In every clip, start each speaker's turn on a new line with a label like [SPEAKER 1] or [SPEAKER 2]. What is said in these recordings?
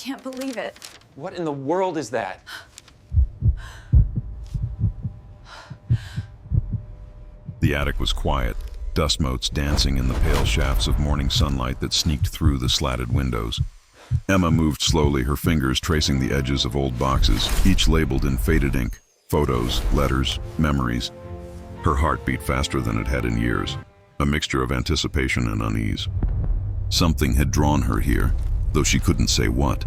[SPEAKER 1] can't believe it.
[SPEAKER 2] What in the world is that?
[SPEAKER 3] The attic was quiet, dust motes dancing in the pale shafts of morning sunlight that sneaked through the slatted windows. Emma moved slowly, her fingers tracing the edges of old boxes, each labeled in faded ink, photos, letters, memories. Her heart beat faster than it had in years, a mixture of anticipation and unease. Something had drawn her here, though she couldn't say what.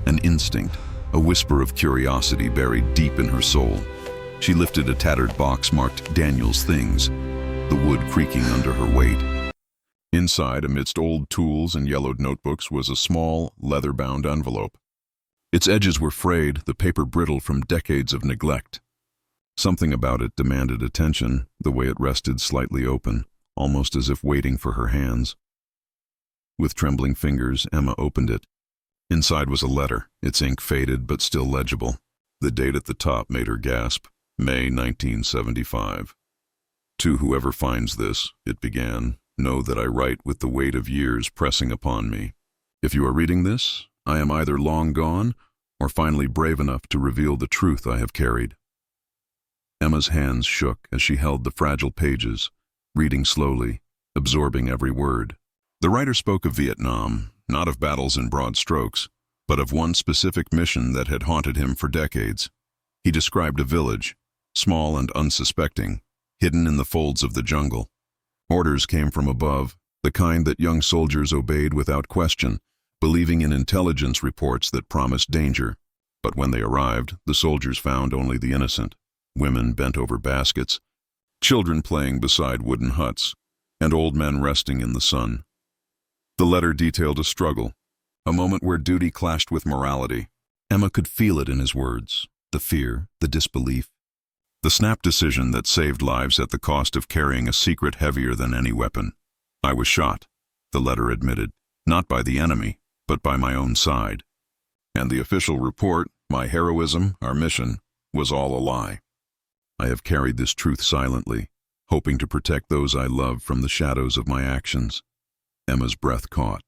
[SPEAKER 3] An instinct, a whisper of curiosity buried deep in her soul. She lifted a tattered box marked Daniel's Things, the wood creaking under her weight. Inside, amidst old tools and yellowed notebooks, was a small, leather-bound envelope. Its edges were frayed, the paper brittle from decades of neglect. Something about it demanded attention, the way it rested slightly open, almost as if waiting for her hands. With trembling fingers, Emma opened it. Inside was a letter, its ink faded but still legible. The date at the top made her gasp. May 1975. To whoever finds this, it began, know that I write with the weight of years pressing upon me. If you are reading this, I am either long gone or finally brave enough to reveal the truth I have carried. Emma's hands shook as she held the fragile pages, reading slowly, absorbing every word. The writer spoke of Vietnam, not of battles in broad strokes, but of one specific mission that had haunted him for decades. He described a village, small and unsuspecting, hidden in the folds of the jungle. Orders came from above, the kind that young soldiers obeyed without question, believing in intelligence reports that promised danger. But when they arrived, the soldiers found only the innocent, women bent over baskets, children playing beside wooden huts, and old men resting in the sun. The letter detailed a struggle, a moment where duty clashed with morality. Emma could feel it in his words, the fear, the disbelief. The snap decision that saved lives at the cost of carrying a secret heavier than any weapon. I was shot, the letter admitted, not by the enemy, but by my own side. And the official report, my heroism, our mission, was all a lie. I have carried this truth silently, hoping to protect those I love from the shadows of my actions. Emma's breath caught.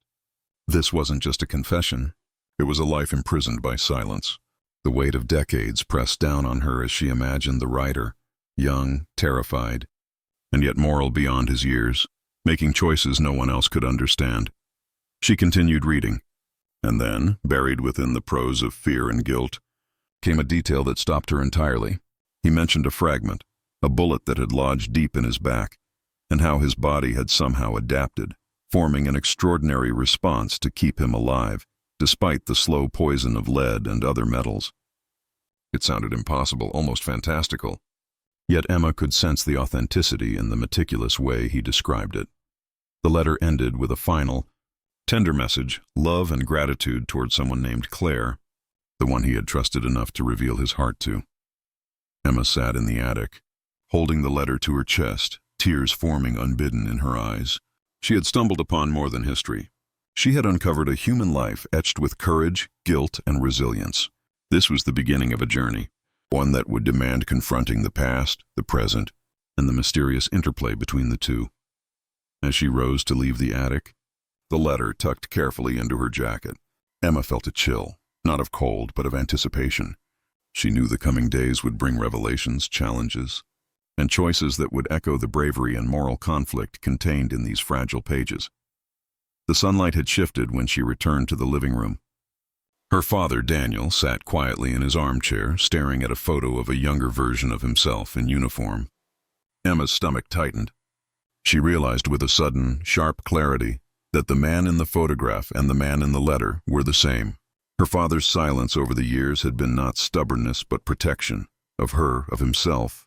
[SPEAKER 3] This wasn't just a confession. It was a life imprisoned by silence. The weight of decades pressed down on her as she imagined the writer, young, terrified, and yet moral beyond his years, making choices no one else could understand. She continued reading, and then, buried within the prose of fear and guilt, came a detail that stopped her entirely. He mentioned a fragment, a bullet that had lodged deep in his back, and how his body had somehow adapted, forming an extraordinary response to keep him alive, despite the slow poison of lead and other metals. It sounded impossible, almost fantastical. Yet Emma could sense the authenticity in the meticulous way he described it. The letter ended with a final, tender message, love and gratitude toward someone named Claire, the one he had trusted enough to reveal his heart to. Emma sat in the attic, holding the letter to her chest, tears forming unbidden in her eyes. She had stumbled upon more than history. She had uncovered a human life etched with courage, guilt, and resilience. This was the beginning of a journey, one that would demand confronting the past, the present, and the mysterious interplay between the two. As she rose to leave the attic, the letter tucked carefully into her jacket, Emma felt a chill, not of cold, but of anticipation. She knew the coming days would bring revelations, challenges, and choices that would echo the bravery and moral conflict contained in these fragile pages. The sunlight had shifted when she returned to the living room. Her father, Daniel, sat quietly in his armchair, staring at a photo of a younger version of himself in uniform. Emma's stomach tightened. She realized with a sudden, sharp clarity that the man in the photograph and the man in the letter were the same. Her father's silence over the years had been not stubbornness but protection, of her, of himself,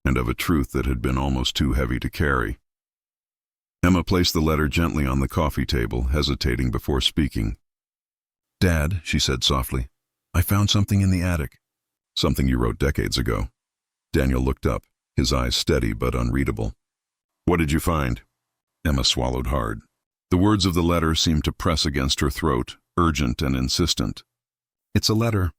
[SPEAKER 3] and of a truth that had been almost too heavy to carry. Emma placed the letter gently on the coffee table, hesitating before speaking. "Dad," she said softly, "I found something in the attic." "Something you wrote decades ago." Daniel looked up, his eyes steady but unreadable. "What did you find?" Emma swallowed hard. The words of the letter seemed to press against her throat, urgent and insistent. "It's a letter.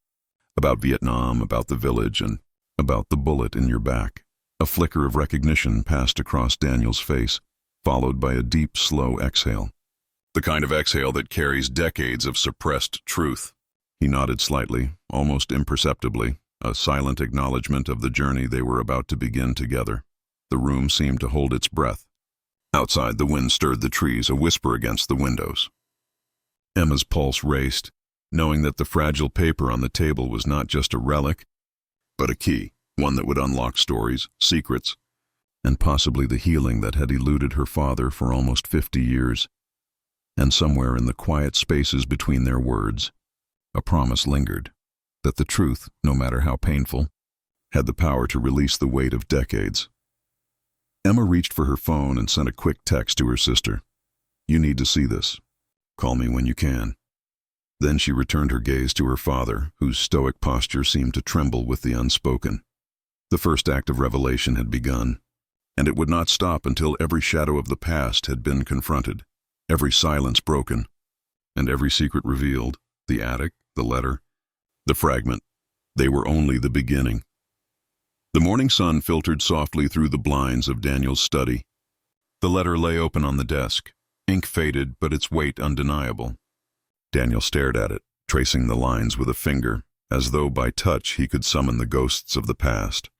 [SPEAKER 3] About Vietnam, about the village, and about the bullet in your back." A flicker of recognition passed across Daniel's face, followed by a deep, slow exhale. The kind of exhale that carries decades of suppressed truth. He nodded slightly, almost imperceptibly, a silent acknowledgement of the journey they were about to begin together. The room seemed to hold its breath. Outside, the wind stirred the trees, a whisper against the windows. Emma's pulse raced, knowing that the fragile paper on the table was not just a relic, but a key, one that would unlock stories, secrets, and possibly the healing that had eluded her father for almost 50 years. And somewhere in the quiet spaces between their words, a promise lingered, that the truth, no matter how painful, had the power to release the weight of decades. Emma reached for her phone and sent a quick text to her sister. "You need to see this. Call me when you can." Then she returned her gaze to her father, whose stoic posture seemed to tremble with the unspoken. The first act of revelation had begun, and it would not stop until every shadow of the past had been confronted, every silence broken, and every secret revealed. The attic, the letter, the fragment. They were only the beginning. The morning sun filtered softly through the blinds of Daniel's study. The letter lay open on the desk, ink faded but its weight undeniable. Daniel stared at it, tracing the lines with a finger, as though by touch he could summon the ghosts of the past.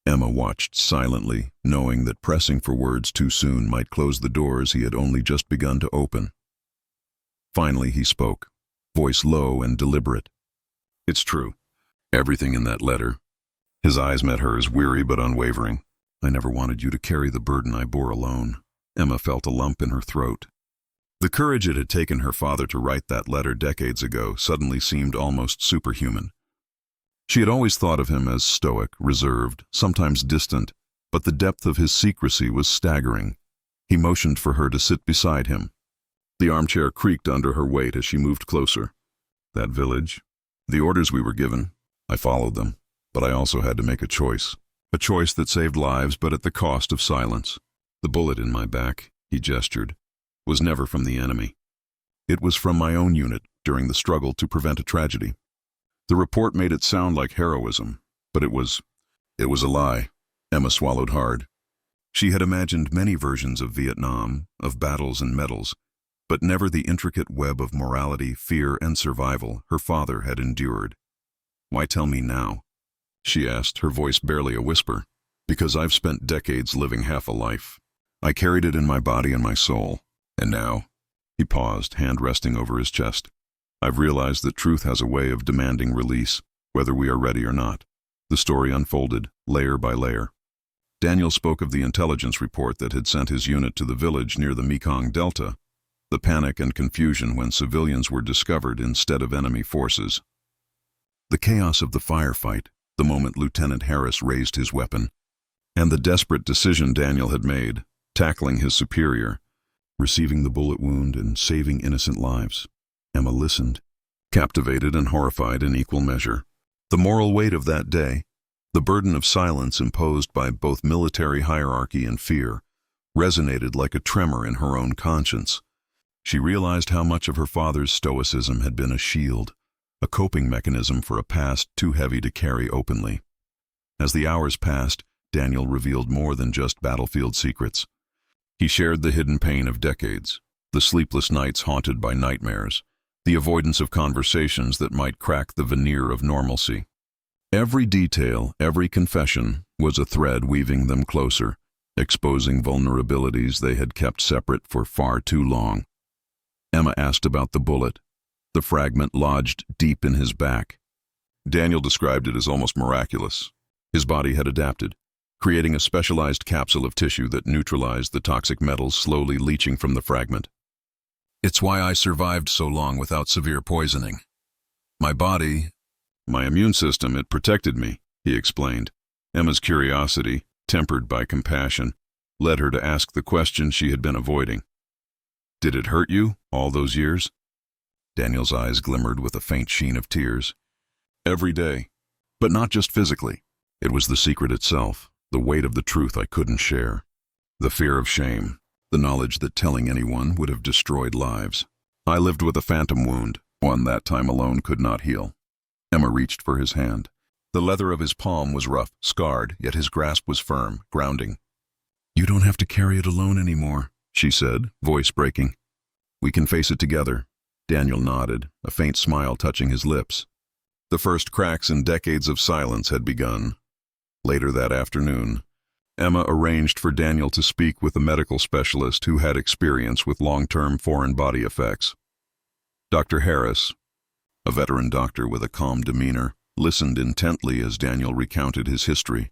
[SPEAKER 3] Emma watched silently, knowing that pressing for words too soon might close the doors he had only just begun to open. Finally he spoke, voice low and deliberate. "It's true. Everything in that letter." His eyes met hers, weary but unwavering. "I never wanted you to carry the burden I bore alone." Emma felt a lump in her throat. The courage it had taken her father to write that letter decades ago suddenly seemed almost superhuman. She had always thought of him as stoic, reserved, sometimes distant, but the depth of his secrecy was staggering. He motioned for her to sit beside him. The armchair creaked under her weight as she moved closer. "That village, the orders we were given, I followed them, but I also had to make a choice that saved lives but at the cost of silence. The bullet in my back," he gestured, "was never from the enemy. It was from my own unit during the struggle to prevent a tragedy. The report made it sound like heroism, but it was a lie." Emma swallowed hard. She had imagined many versions of Vietnam, of battles and medals, but never the intricate web of morality, fear, and survival her father had endured. "Why tell me now?" she asked, her voice barely a whisper. "Because I've spent decades living half a life. I carried it in my body and my soul. And now," he paused, hand resting over his chest, "I've realized that truth has a way of demanding release, whether we are ready or not." The story unfolded, layer by layer. Daniel spoke of the intelligence report that had sent his unit to the village near the Mekong Delta, the panic and confusion when civilians were discovered instead of enemy forces. The chaos of the firefight, the moment Lieutenant Harris raised his weapon, and the desperate decision Daniel had made, tackling his superior, receiving the bullet wound and saving innocent lives. Emma listened, captivated and horrified in equal measure. The moral weight of that day, the burden of silence imposed by both military hierarchy and fear, resonated like a tremor in her own conscience. She realized how much of her father's stoicism had been a shield, a coping mechanism for a past too heavy to carry openly. As the hours passed, Daniel revealed more than just battlefield secrets. He shared the hidden pain of decades, the sleepless nights haunted by nightmares, the avoidance of conversations that might crack the veneer of normalcy. Every detail, every confession, was a thread weaving them closer, exposing vulnerabilities they had kept separate for far too long. Emma asked about the bullet, the fragment lodged deep in his back. Daniel described it as almost miraculous. His body had adapted, creating a specialized capsule of tissue that neutralized the toxic metals slowly leaching from the fragment. "It's why I survived so long without severe poisoning. My immune system, it protected me," he explained. Emma's curiosity, tempered by compassion, led her to ask the question she had been avoiding. "Did it hurt you, all those years?" Daniel's eyes glimmered with a faint sheen of tears. "Every day. But not just physically. It was the secret itself, the weight of the truth I couldn't share. The fear of shame, the knowledge that telling anyone would have destroyed lives. I lived with a phantom wound, one that time alone could not heal." Emma reached for his hand. The leather of his palm was rough, scarred, yet his grasp was firm, grounding. "You don't have to carry it alone anymore," she said, voice breaking. "We can face it together." Daniel nodded, a faint smile touching his lips. The first cracks in decades of silence had begun. Later that afternoon, Emma arranged for Daniel to speak with a medical specialist who had experience with long-term foreign body effects. Dr. Harris, a veteran doctor with a calm demeanor, listened intently as Daniel recounted his history.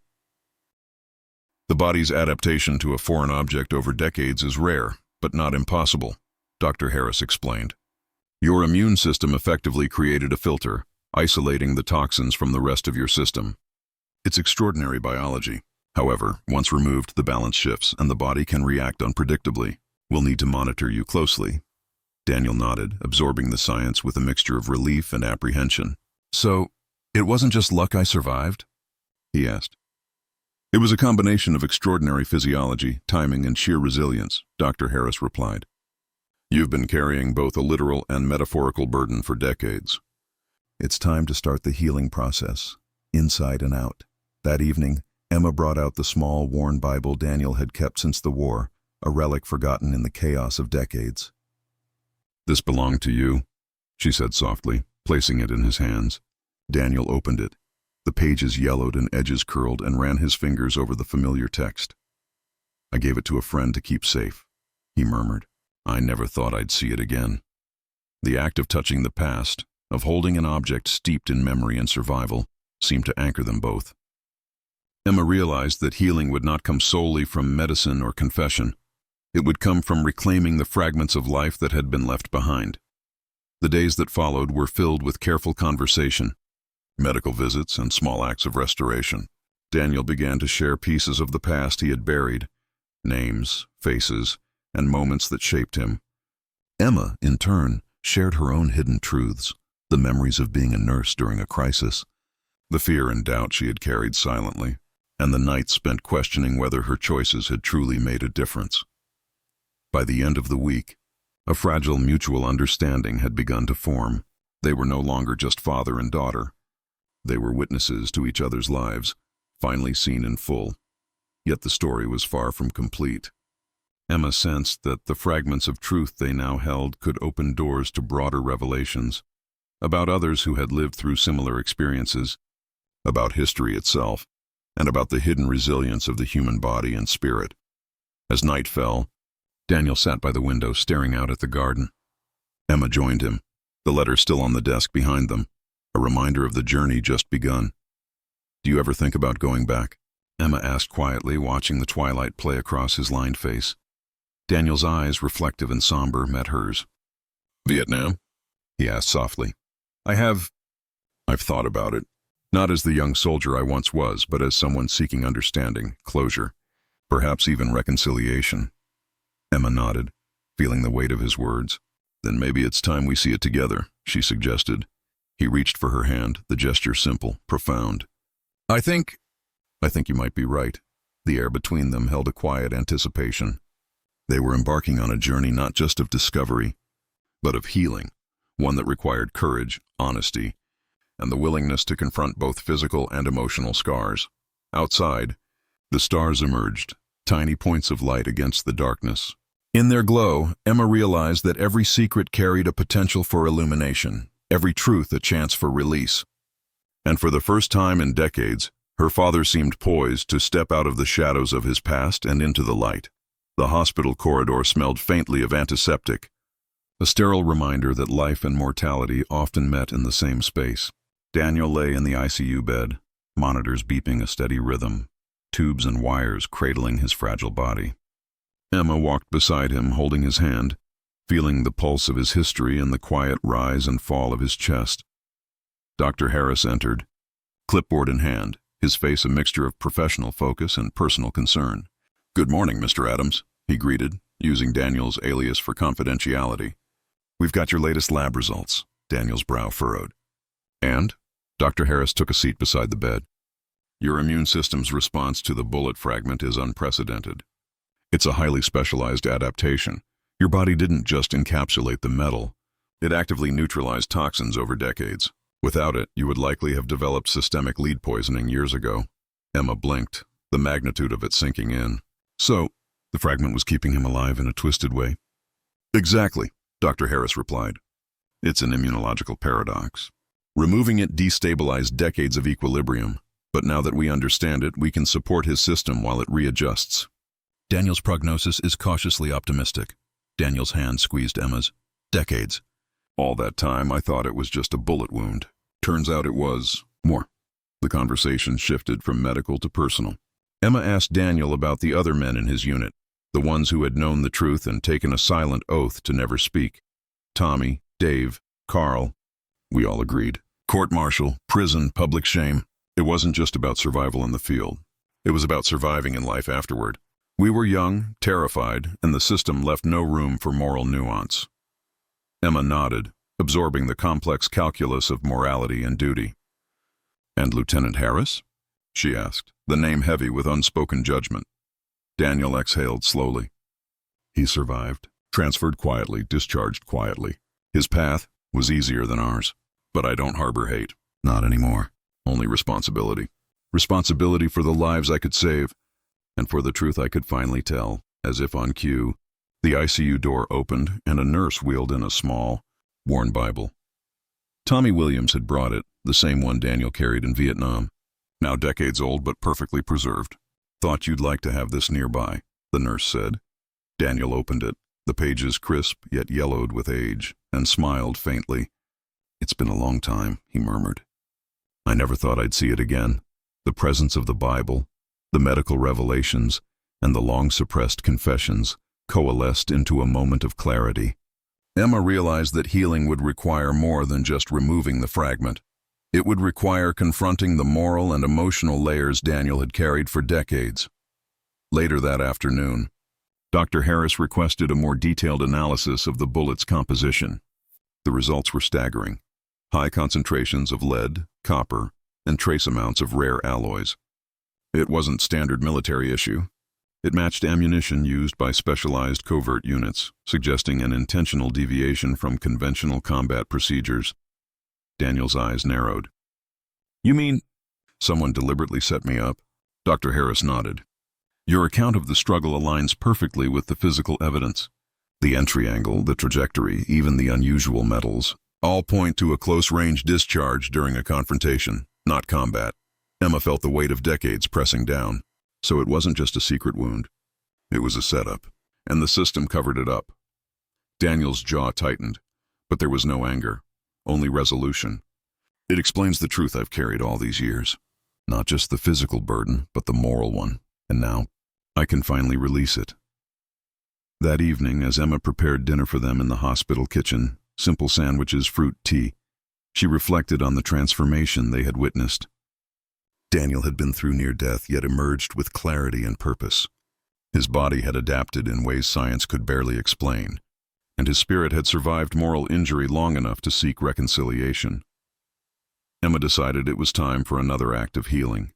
[SPEAKER 3] The body's adaptation to a foreign object over decades is rare, but not impossible, Dr. Harris explained. Your immune system effectively created a filter, isolating the toxins from the rest of your system. It's extraordinary biology. However, once removed, the balance shifts and the body can react unpredictably. We'll need to monitor you closely. Daniel nodded, absorbing the science with a mixture of relief and apprehension. So, it wasn't just luck I survived? He asked. It was a combination of extraordinary physiology, timing, and sheer resilience, Dr. Harris replied. You've been carrying both a literal and metaphorical burden for decades. It's time to start the healing process, inside and out. That evening, Emma brought out the small, worn Bible Daniel had kept since the war, a relic forgotten in the chaos of decades. This belonged to you, she said softly, placing it in his hands. Daniel opened it. The pages yellowed and edges curled and ran his fingers over the familiar text. I gave it to a friend to keep safe, he murmured. I never thought I'd see it again. The act of touching the past, of holding an object steeped in memory and survival, seemed to anchor them both. Emma realized that healing would not come solely from medicine or confession. It would come from reclaiming the fragments of life that had been left behind. The days that followed were filled with careful conversation, medical visits, and small acts of restoration. Daniel began to share pieces of the past he had buried, names, faces, and moments that shaped him. Emma, in turn, shared her own hidden truths, the memories of being a nurse during a crisis, the fear and doubt she had carried silently, and the nights spent questioning whether her choices had truly made a difference. By the end of the week, a fragile mutual understanding had begun to form. They were no longer just father and daughter. They were witnesses to each other's lives, finally seen in full. Yet the story was far from complete. Emma sensed that the fragments of truth they now held could open doors to broader revelations, about others who had lived through similar experiences, about history itself, and about the hidden resilience of the human body and spirit. As night fell, Daniel sat by the window staring out at the garden. Emma joined him, the letter still on the desk behind them, a reminder of the journey just begun. Do you ever think about going back? Emma asked quietly, watching the twilight play across his lined face. Daniel's eyes, reflective and somber, met hers. Vietnam? He asked softly. I've thought about it. Not as the young soldier I once was, but as someone seeking understanding, closure, perhaps even reconciliation. Emma nodded, feeling the weight of his words. Then maybe it's time we see it together, she suggested. He reached for her hand, the gesture simple, profound. I think you might be right. The air between them held a quiet anticipation. They were embarking on a journey not just of discovery, but of healing, one that required courage, honesty, and the willingness to confront both physical and emotional scars. Outside, the stars emerged, tiny points of light against the darkness. In their glow, Emma realized that every secret carried a potential for illumination, every truth a chance for release. And for the first time in decades, her father seemed poised to step out of the shadows of his past and into the light. The hospital corridor smelled faintly of antiseptic, a sterile reminder that life and mortality often met in the same space. Daniel lay in the ICU bed, monitors beeping a steady rhythm, tubes and wires cradling his fragile body. Emma walked beside him, holding his hand, feeling the pulse of his history and the quiet rise and fall of his chest. Dr. Harris entered, clipboard in hand, his face a mixture of professional focus and personal concern. Good morning, Mr. Adams, he greeted, using Daniel's alias for confidentiality. We've got your latest lab results, Daniel's brow furrowed. And? Dr. Harris took a seat beside the bed. Your immune system's response to the bullet fragment is unprecedented. It's a highly specialized adaptation. Your body didn't just encapsulate the metal, it actively neutralized toxins over decades. Without it, you would likely have developed systemic lead poisoning years ago. Emma blinked, the magnitude of it sinking in. So, the fragment was keeping him alive in a twisted way? Exactly, Dr. Harris replied. It's an immunological paradox. Removing it destabilized decades of equilibrium, but now that we understand it, we can support his system while it readjusts. Daniel's prognosis is cautiously optimistic. Daniel's hand squeezed Emma's. Decades. All that time, I thought it was just a bullet wound. Turns out it was more. The conversation shifted from medical to personal. Emma asked Daniel about the other men in his unit, the ones who had known the truth and taken a silent oath to never speak. Tommy, Dave, Carl. We all agreed. Court-martial, prison, public shame. It wasn't just about survival in the field. It was about surviving in life afterward. We were young, terrified, and the system left no room for moral nuance. Emma nodded, absorbing the complex calculus of morality and duty. "And Lieutenant Harris?" she asked, the name heavy with unspoken judgment. Daniel exhaled slowly. He survived, transferred quietly, discharged quietly. His path was easier than ours. But I don't harbor hate. Not anymore. Only responsibility. Responsibility for the lives I could save, and for the truth I could finally tell. As if on cue, the ICU door opened and a nurse wheeled in a small, worn Bible. Tommy Williams had brought it, the same one Daniel carried in Vietnam. Now decades old but perfectly preserved. "Thought you'd like to have this nearby," the nurse said. Daniel opened it, the pages crisp yet yellowed with age, and smiled faintly. "It's been a long time," he murmured. "I never thought I'd see it again. The presence of the Bible, the medical revelations, and the long-suppressed confessions coalesced into a moment of clarity." Emma realized that healing would require more than just removing the fragment. It would require confronting the moral and emotional layers Daniel had carried for decades. Later that afternoon, Dr. Harris requested a more detailed analysis of the bullet's composition. The results were staggering. High concentrations of lead, copper, and trace amounts of rare alloys. It wasn't standard military issue. It matched ammunition used by specialized covert units, suggesting an intentional deviation from conventional combat procedures. Daniel's eyes narrowed. "You mean someone deliberately set me up?" Dr. Harris nodded. "Your account of the struggle aligns perfectly with the physical evidence. The entry angle, the trajectory, even the unusual metals, all point to a close-range discharge during a confrontation, not combat." Emma felt the weight of decades pressing down. So it wasn't just a secret wound. It was a setup, and the system covered it up. Daniel's jaw tightened, but there was no anger, only resolution. "It explains the truth I've carried all these years. Not just the physical burden, but the moral one. And now, I can finally release it." That evening, as Emma prepared dinner for them in the hospital kitchen, simple sandwiches, fruit, tea, she reflected on the transformation they had witnessed. Daniel had been through near death, yet emerged with clarity and purpose. His body had adapted in ways science could barely explain, and his spirit had survived moral injury long enough to seek reconciliation. Emma decided it was time for another act of healing,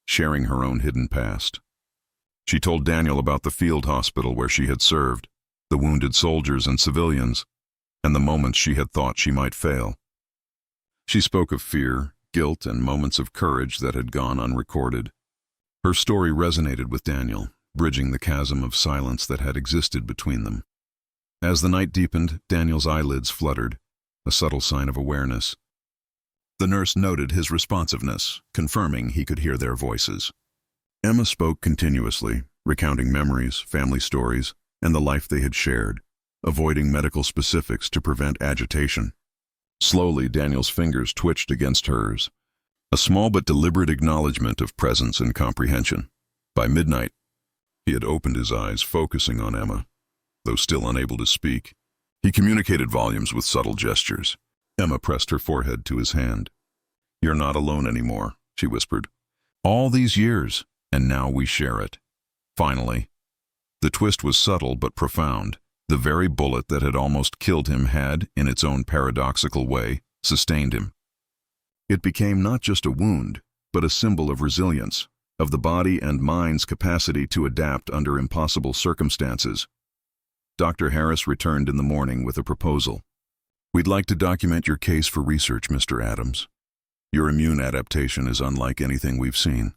[SPEAKER 3] sharing her own hidden past. She told Daniel about the field hospital where she had served, the wounded soldiers and civilians, and the moments she had thought she might fail. She spoke of fear, guilt, and moments of courage that had gone unrecorded. Her story resonated with Daniel, bridging the chasm of silence that had existed between them. As the night deepened, Daniel's eyelids fluttered, a subtle sign of awareness. The nurse noted his responsiveness, confirming he could hear their voices. Emma spoke continuously, recounting memories, family stories, and the life they had shared, avoiding medical specifics to prevent agitation. Slowly, Daniel's fingers twitched against hers, a small but deliberate acknowledgement of presence and comprehension. By midnight, he had opened his eyes, focusing on Emma. Though still unable to speak, he communicated volumes with subtle gestures. Emma pressed her forehead to his hand. "You're not alone anymore," she whispered. "All these years, and now we share it." Finally. The twist was subtle but profound. The very bullet that had almost killed him had, in its own paradoxical way, sustained him. It became not just a wound, but a symbol of resilience, of the body and mind's capacity to adapt under impossible circumstances. Dr. Harris returned in the morning with a proposal. "We'd like to document your case for research, Mr. Adams. Your immune adaptation is unlike anything we've seen.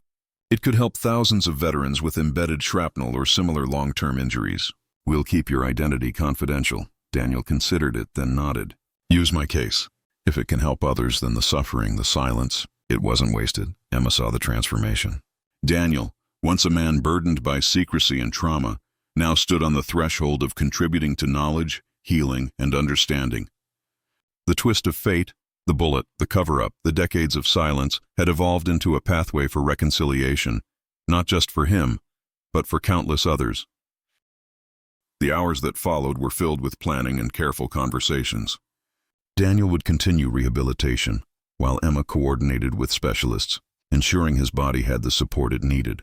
[SPEAKER 3] It could help thousands of veterans with embedded shrapnel or similar long-term injuries. We'll keep your identity confidential." Daniel considered it, then nodded. Use my case. If it can help others, then the suffering, the silence, it wasn't wasted. Emma saw the transformation. Daniel, once a man burdened by secrecy and trauma, now stood on the threshold of contributing to knowledge, healing, and understanding. The twist of fate, the bullet, the cover-up, the decades of silence had evolved into a pathway for reconciliation, not just for him, but for countless others. The hours that followed were filled with planning and careful conversations. Daniel would continue rehabilitation, while Emma coordinated with specialists, ensuring his body had the support it needed.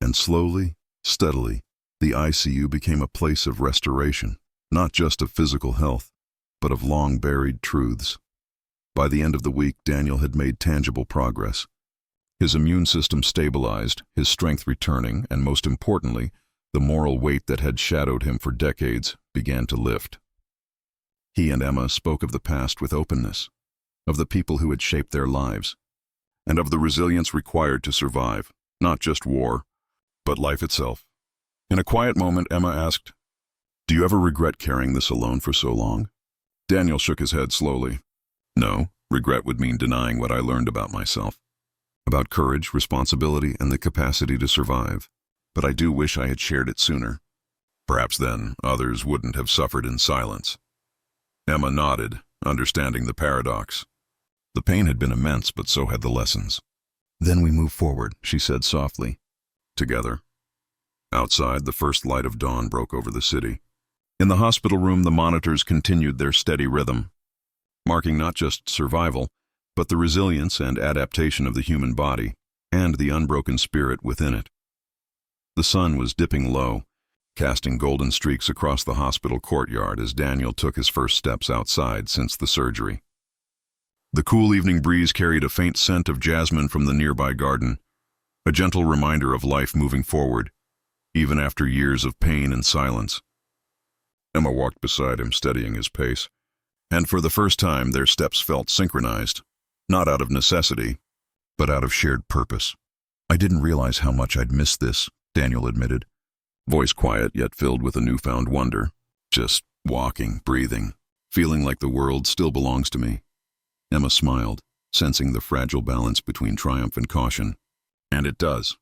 [SPEAKER 3] And slowly, steadily, the ICU became a place of restoration, not just of physical health, but of long-buried truths. By the end of the week, Daniel had made tangible progress. His immune system stabilized, his strength returning, and most importantly, the moral weight that had shadowed him for decades began to lift. He and Emma spoke of the past with openness, of the people who had shaped their lives, and of the resilience required to survive, not just war, but life itself. In a quiet moment, Emma asked, "Do you ever regret carrying this alone for so long?" Daniel shook his head slowly. "No, regret would mean denying what I learned about myself, about courage, responsibility, and the capacity to survive. But I do wish I had shared it sooner. Perhaps then others wouldn't have suffered in silence." Emma nodded, understanding the paradox. The pain had been immense, but so had the lessons. "Then we move forward," she said softly. Together. Outside, the first light of dawn broke over the city. In the hospital room, the monitors continued their steady rhythm, marking not just survival, but the resilience and adaptation of the human body, and the unbroken spirit within it. The sun was dipping low, casting golden streaks across the hospital courtyard as Daniel took his first steps outside since the surgery. The cool evening breeze carried a faint scent of jasmine from the nearby garden, a gentle reminder of life moving forward, even after years of pain and silence. Emma walked beside him, steadying his pace, and for the first time their steps felt synchronized, not out of necessity, but out of shared purpose. "I didn't realize how much I'd missed this," Daniel admitted, voice quiet yet filled with a newfound wonder. "Just walking, breathing, feeling like the world still belongs to me." Emma smiled, sensing the fragile balance between triumph and caution. "And it does.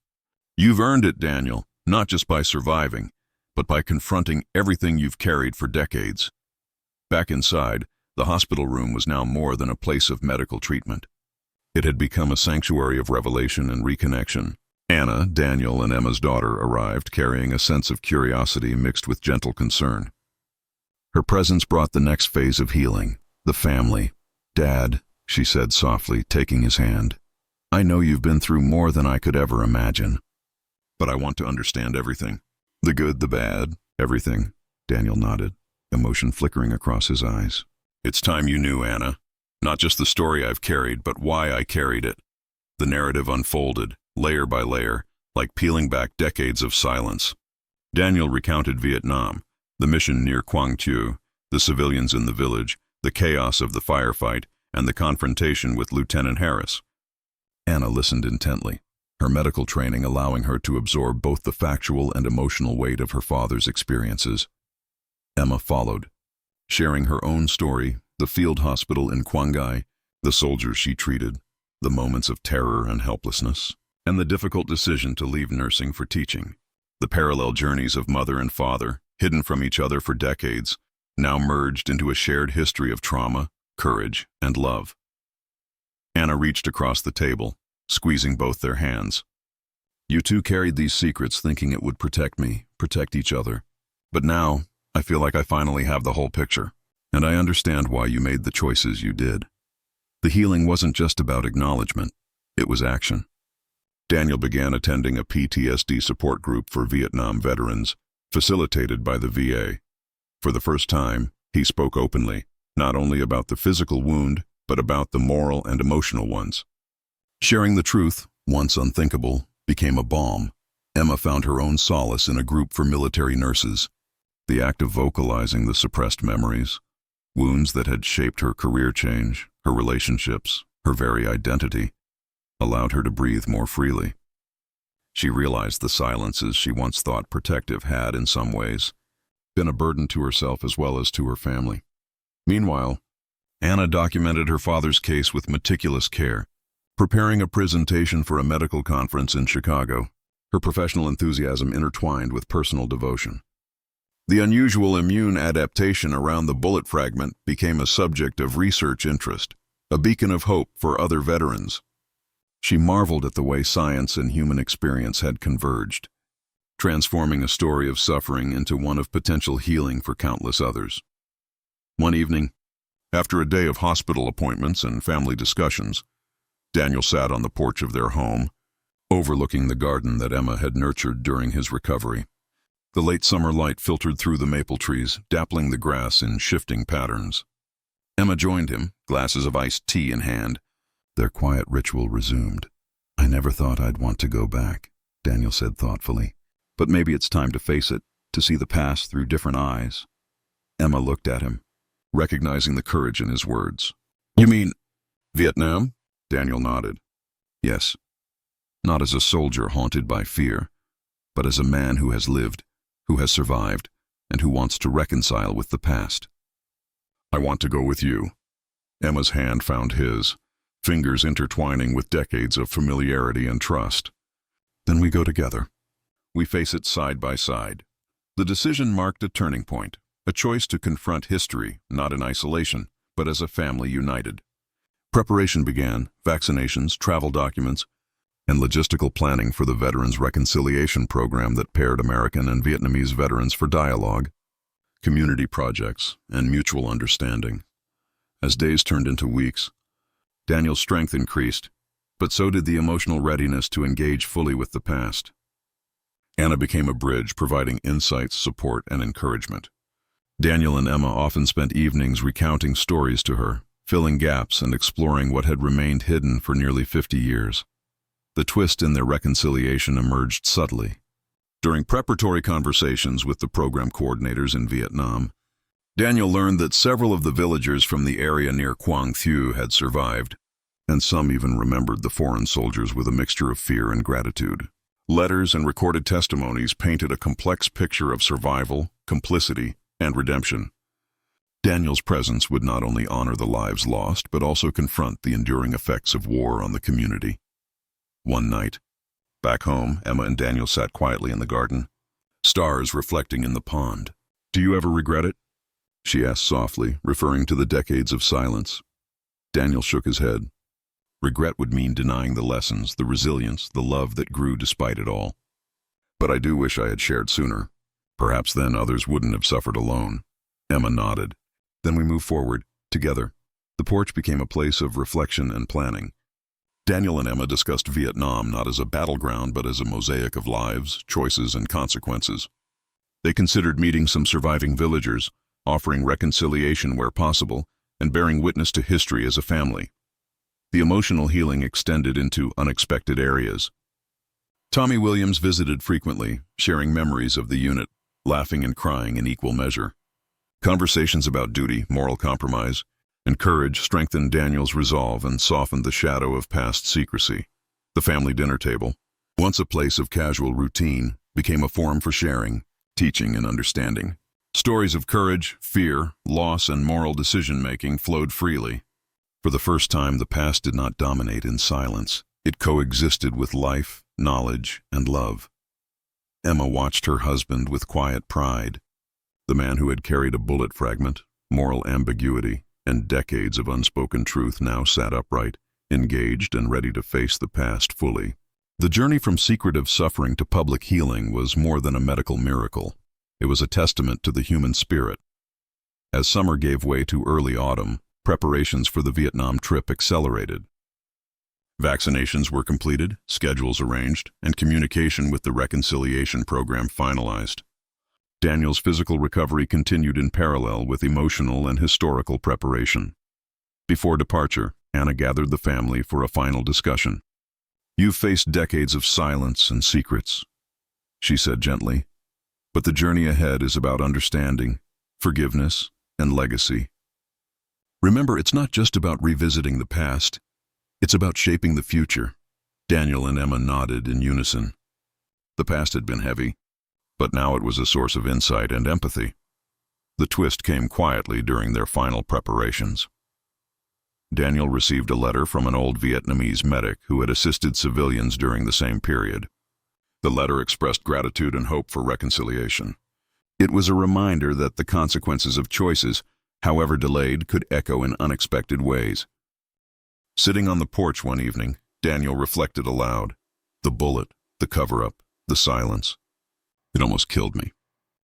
[SPEAKER 3] You've earned it, Daniel, not just by surviving, but by confronting everything you've carried for decades." Back inside, the hospital room was now more than a place of medical treatment. It had become a sanctuary of revelation and reconnection. Anna, Daniel, and Emma's daughter arrived, carrying a sense of curiosity mixed with gentle concern. Her presence brought the next phase of healing, the family. "Dad," she said softly, taking his hand, "I know you've been through more than I could ever imagine. But I want to understand everything. The good, the bad, everything." Daniel nodded, emotion flickering across his eyes. "It's time you knew, Anna. Not just the story I've carried, but why I carried it." The narrative unfolded, layer by layer, like peeling back decades of silence. Daniel recounted Vietnam, the mission near Quang Thu, the civilians in the village, the chaos of the firefight, and the confrontation with Lieutenant Harris. Anna listened intently, her medical training allowing her to absorb both the factual and emotional weight of her father's experiences. Emma followed, sharing her own story, the field hospital in Quang Ngai, the soldiers she treated, the moments of terror and helplessness, and the difficult decision to leave nursing for teaching. The parallel journeys of mother and father, hidden from each other for decades, now merged into a shared history of trauma, courage, and love. Anna reached across the table, squeezing both their hands. "You two carried these secrets thinking it would protect me, protect each other. But now, I feel like I finally have the whole picture, and I understand why you made the choices you did." The healing wasn't just about acknowledgement, it was action. Daniel began attending a PTSD support group for Vietnam veterans, facilitated by the VA. For the first time, he spoke openly, not only about the physical wound, but about the moral and emotional ones. Sharing the truth, once unthinkable, became a balm. Emma found her own solace in a group for military nurses. The act of vocalizing the suppressed memories, wounds that had shaped her career change, her relationships, her very identity, allowed her to breathe more freely. She realized the silences she once thought protective had, in some ways, been a burden to herself as well as to her family. Meanwhile, Anna documented her father's case with meticulous care, preparing a presentation for a medical conference in Chicago, her professional enthusiasm intertwined with personal devotion. The unusual immune adaptation around the bullet fragment became a subject of research interest, a beacon of hope for other veterans. She marveled at the way science and human experience had converged, transforming a story of suffering into one of potential healing for countless others. One evening, after a day of hospital appointments and family discussions, Daniel sat on the porch of their home, overlooking the garden that Emma had nurtured during his recovery. The late summer light filtered through the maple trees, dappling the grass in shifting patterns. Emma joined him, glasses of iced tea in hand. Their quiet ritual resumed. "I never thought I'd want to go back," Daniel said thoughtfully. "But maybe it's time to face it, to see the past through different eyes." Emma looked at him, recognizing the courage in his words. "You mean Vietnam?" Daniel nodded. "Yes. Not as a soldier haunted by fear, but as a man who has lived, who has survived, and who wants to reconcile with the past." "I want to go with you." Emma's hand found his, fingers intertwining with decades of familiarity and trust. "Then we go together. We face it side by side." The decision marked a turning point, a choice to confront history, not in isolation, but as a family united. Preparation began, vaccinations, travel documents, and logistical planning for the Veterans Reconciliation Program that paired American and Vietnamese veterans for dialogue, community projects, and mutual understanding. As days turned into weeks, Daniel's strength increased, but so did the emotional readiness to engage fully with the past. Anna became a bridge, providing insights, support, and encouragement. Daniel and Emma often spent evenings recounting stories to her, filling gaps and exploring what had remained hidden for nearly 50 years. The twist in their reconciliation emerged subtly. During preparatory conversations with the program coordinators in Vietnam, Daniel learned that several of the villagers from the area near Quang Thu had survived, and some even remembered the foreign soldiers with a mixture of fear and gratitude. Letters and recorded testimonies painted a complex picture of survival, complicity, and redemption. Daniel's presence would not only honor the lives lost, but also confront the enduring effects of war on the community. One night, back home, Emma and Daniel sat quietly in the garden, stars reflecting in the pond. "Do you ever regret it?" she asked softly, referring to the decades of silence. Daniel shook his head. Regret would mean denying the lessons, the resilience, the love that grew despite it all. "But I do wish I had shared sooner. Perhaps then others wouldn't have suffered alone." Emma nodded. Then we moved forward, together. The porch became a place of reflection and planning. Daniel and Emma discussed Vietnam not as a battleground, but as a mosaic of lives, choices, and consequences. They considered meeting some surviving villagers, offering reconciliation where possible, and bearing witness to history as a family. The emotional healing extended into unexpected areas. Tommy Williams visited frequently, sharing memories of the unit, laughing and crying in equal measure. Conversations about duty, moral compromise, and courage strengthened Daniel's resolve and softened the shadow of past secrecy. The family dinner table, once a place of casual routine, became a forum for sharing, teaching, and understanding. Stories of courage, fear, loss, and moral decision-making flowed freely. For the first time, the past did not dominate in silence. It coexisted with life, knowledge, and love. Emma watched her husband with quiet pride. The man who had carried a bullet fragment, moral ambiguity, and decades of unspoken truth now sat upright, engaged and ready to face the past fully. The journey from secretive suffering to public healing was more than a medical miracle. It was a testament to the human spirit. As summer gave way to early autumn, preparations for the Vietnam trip accelerated. Vaccinations were completed, schedules arranged, and communication with the reconciliation program finalized. Daniel's physical recovery continued in parallel with emotional and historical preparation. Before departure, Anna gathered the family for a final discussion. "You've faced decades of silence and secrets," she said gently, "but the journey ahead is about understanding, forgiveness, and legacy. Remember, it's not just about revisiting the past, it's about shaping the future." Daniel and Emma nodded in unison. The past had been heavy, but now it was a source of insight and empathy. The twist came quietly during their final preparations. Daniel received a letter from an old Vietnamese medic who had assisted civilians during the same period. The letter expressed gratitude and hope for reconciliation. It was a reminder that the consequences of choices, however delayed, could echo in unexpected ways. Sitting on the porch one evening, Daniel reflected aloud. The bullet, the cover-up, the silence. It almost killed me.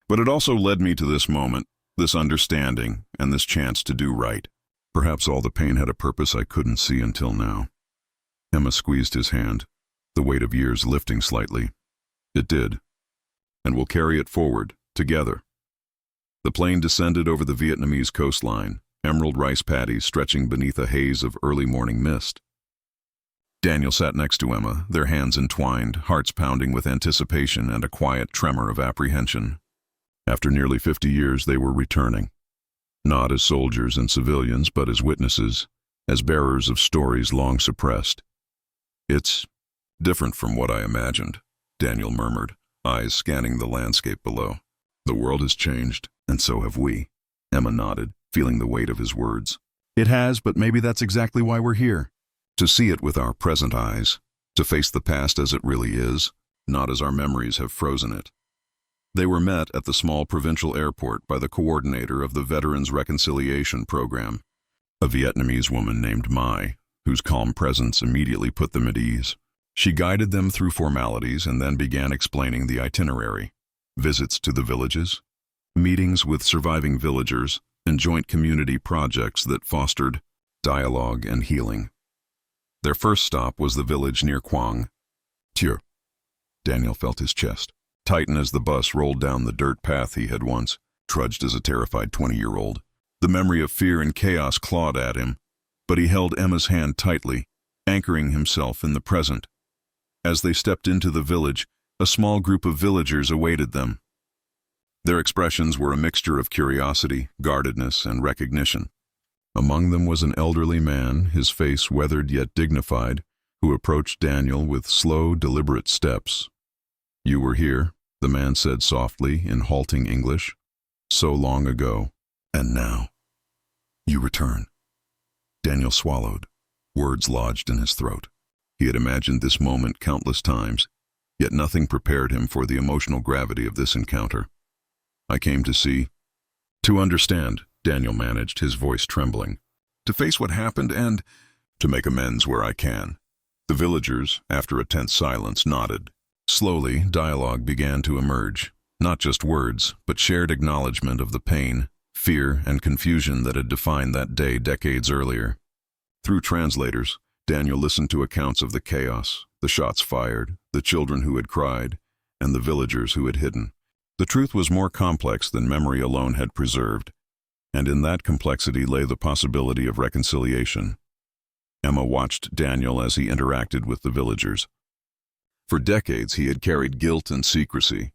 [SPEAKER 3] But it also led me to this moment, this understanding, and this chance to do right. Perhaps all the pain had a purpose I couldn't see until now. Emma squeezed his hand, the weight of years lifting slightly. It did. And we'll carry it forward, together. The plane descended over the Vietnamese coastline, emerald rice paddies stretching beneath a haze of early morning mist. Daniel sat next to Emma, their hands entwined, hearts pounding with anticipation and a quiet tremor of apprehension. After nearly 50 years, they were returning. Not as soldiers and civilians, but as witnesses, as bearers of stories long suppressed. It's different from what I imagined, Daniel murmured, eyes scanning the landscape below. The world has changed, and so have we. Emma nodded, feeling the weight of his words. It has, but maybe that's exactly why we're here. To see it with our present eyes, to face the past as it really is, not as our memories have frozen it. They were met at the small provincial airport by the coordinator of the Veterans Reconciliation Program, a Vietnamese woman named Mai, whose calm presence immediately put them at ease. She guided them through formalities and then began explaining the itinerary. Visits to the villages, meetings with surviving villagers, and joint community projects that fostered dialogue and healing. Their first stop was the village near Quang. Tier. Daniel felt his chest tighten as the bus rolled down the dirt path he had once trudged as a terrified 20-year-old. The memory of fear and chaos clawed at him, but he held Emma's hand tightly, anchoring himself in the present. As they stepped into the village, a small group of villagers awaited them. Their expressions were a mixture of curiosity, guardedness, and recognition. Among them was an elderly man, his face weathered yet dignified, who approached Daniel with slow, deliberate steps. "You were here," the man said softly in halting English. "So long ago, and now you return." Daniel swallowed, words lodged in his throat. He had imagined this moment countless times, yet nothing prepared him for the emotional gravity of this encounter. "I came to see, to understand," Daniel managed, his voice trembling. "To face what happened and to make amends where I can." The villagers, after a tense silence, nodded. Slowly, dialogue began to emerge, not just words, but shared acknowledgement of the pain, fear, and confusion that had defined that day decades earlier. Through translators, Daniel listened to accounts of the chaos, the shots fired, the children who had cried, and the villagers who had hidden. The truth was more complex than memory alone had preserved, and in that complexity lay the possibility of reconciliation. Emma watched Daniel as he interacted with the villagers. For decades he had carried guilt and secrecy.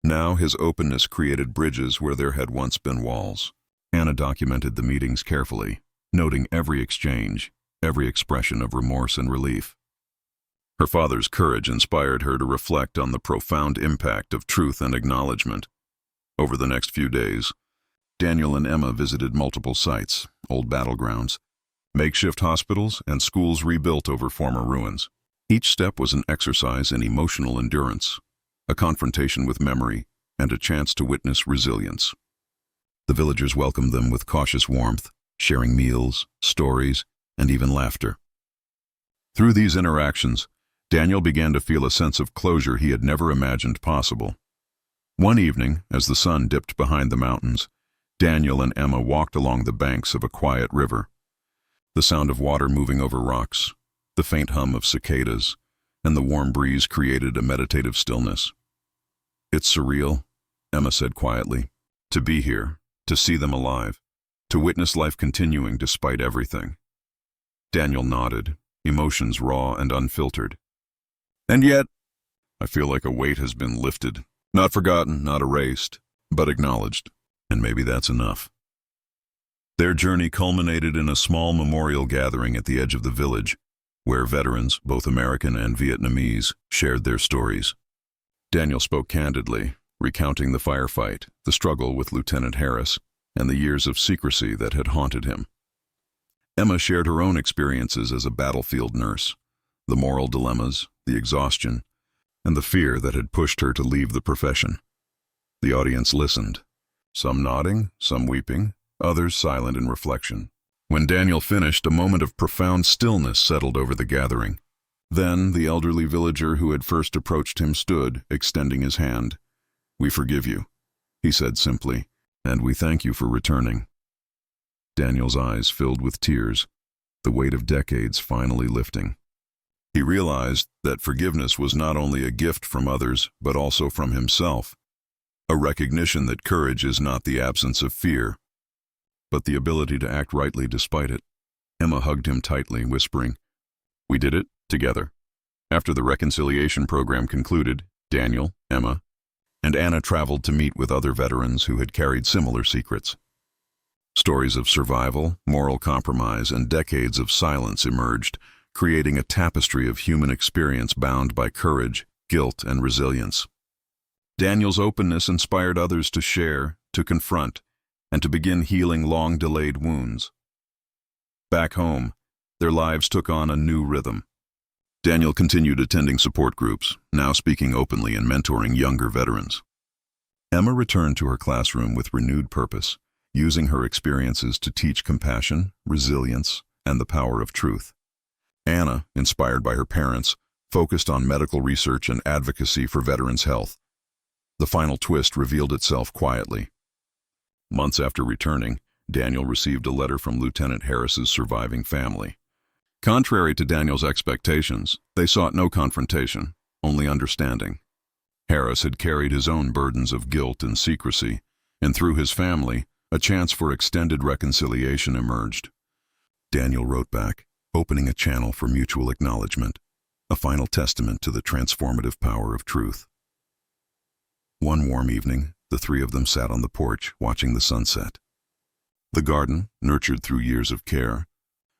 [SPEAKER 3] Now his openness created bridges where there had once been walls. Anna documented the meetings carefully, noting every exchange, every expression of remorse and relief. Her father's courage inspired her to reflect on the profound impact of truth and acknowledgement. Over the next few days, Daniel and Emma visited multiple sites, old battlegrounds, makeshift hospitals, and schools rebuilt over former ruins. Each step was an exercise in emotional endurance, a confrontation with memory, and a chance to witness resilience. The villagers welcomed them with cautious warmth, sharing meals, stories, and even laughter. Through these interactions, Daniel began to feel a sense of closure he had never imagined possible. One evening, as the sun dipped behind the mountains, Daniel and Emma walked along the banks of a quiet river. The sound of water moving over rocks, the faint hum of cicadas, and the warm breeze created a meditative stillness. "It's surreal," Emma said quietly, "to be here, to see them alive, to witness life continuing despite everything." Daniel nodded, emotions raw and unfiltered. "And yet, I feel like a weight has been lifted, not forgotten, not erased, but acknowledged, and maybe that's enough." Their journey culminated in a small memorial gathering at the edge of the village, where veterans, both American and Vietnamese, shared their stories. Daniel spoke candidly, recounting the firefight, the struggle with Lieutenant Harris, and the years of secrecy that had haunted him. Emma shared her own experiences as a battlefield nurse, the moral dilemmas, the exhaustion, and the fear that had pushed her to leave the profession. The audience listened, some nodding, some weeping, others silent in reflection. When Daniel finished, a moment of profound stillness settled over the gathering. Then the elderly villager who had first approached him stood, extending his hand. "We forgive you," he said simply, "and we thank you for returning." Daniel's eyes filled with tears, the weight of decades finally lifting. He realized that forgiveness was not only a gift from others, but also from himself, a recognition that courage is not the absence of fear, but the ability to act rightly despite it. Emma hugged him tightly, whispering, "We did it, together." After the reconciliation program concluded, Daniel, Emma, and Anna traveled to meet with other veterans who had carried similar secrets. Stories of survival, moral compromise, and decades of silence emerged, creating a tapestry of human experience bound by courage, guilt, and resilience. Daniel's openness inspired others to share, to confront, and to begin healing long-delayed wounds. Back home, their lives took on a new rhythm. Daniel continued attending support groups, now speaking openly and mentoring younger veterans. Emma returned to her classroom with renewed purpose, using her experiences to teach compassion, resilience, and the power of truth. Anna, inspired by her parents, focused on medical research and advocacy for veterans' health. The final twist revealed itself quietly. Months after returning, Daniel received a letter from Lieutenant Harris's surviving family. Contrary to Daniel's expectations, they sought no confrontation, only understanding. Harris had carried his own burdens of guilt and secrecy, and through his family, a chance for extended reconciliation emerged. Daniel wrote back, opening a channel for mutual acknowledgement, a final testament to the transformative power of truth. One warm evening, the three of them sat on the porch, watching the sunset. The garden, nurtured through years of care,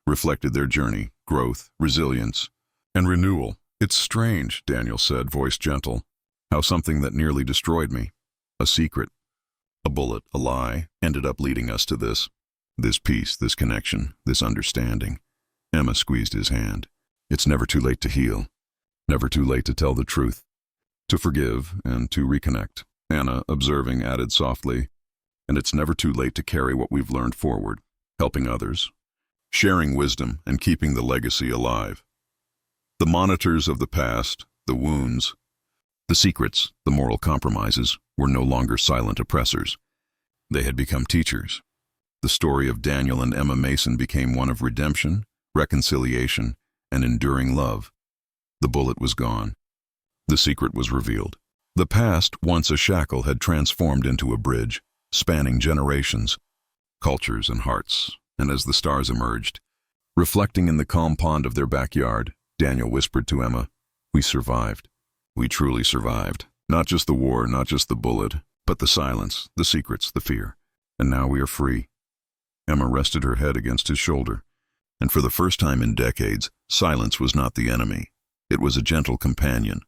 [SPEAKER 3] reflected their journey, growth, resilience, and renewal. "It's strange," Daniel said, voice gentle, "how something that nearly destroyed me, a secret, a bullet, a lie, ended up leading us to this peace, this connection, this understanding." Emma squeezed his hand. "It's never too late to heal, never too late to tell the truth, to forgive and to reconnect." Anna, observing, added softly, "And it's never too late to carry what we've learned forward, helping others, sharing wisdom, and keeping the legacy alive." The monitors of the past, the wounds, the secrets, the moral compromises, were no longer silent oppressors. They had become teachers. The story of Daniel and Emma Mason became one of redemption, reconciliation, and enduring love. The bullet was gone. The secret was revealed. The past, once a shackle, had transformed into a bridge, spanning generations, cultures, and hearts. And as the stars emerged, reflecting in the calm pond of their backyard, Daniel whispered to Emma, "We survived. We truly survived. Not just the war, not just the bullet, but the silence, the secrets, the fear. And now we are free." Emma rested her head against his shoulder, and for the first time in decades, silence was not the enemy. It was a gentle companion,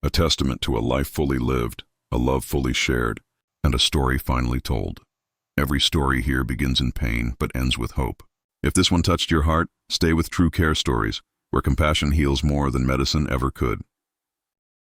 [SPEAKER 3] a testament to a life fully lived, a love fully shared, and a story finally told. Every story here begins in pain, but ends with hope. If this one touched your heart, stay with True Care Stories, where compassion heals more than medicine ever could.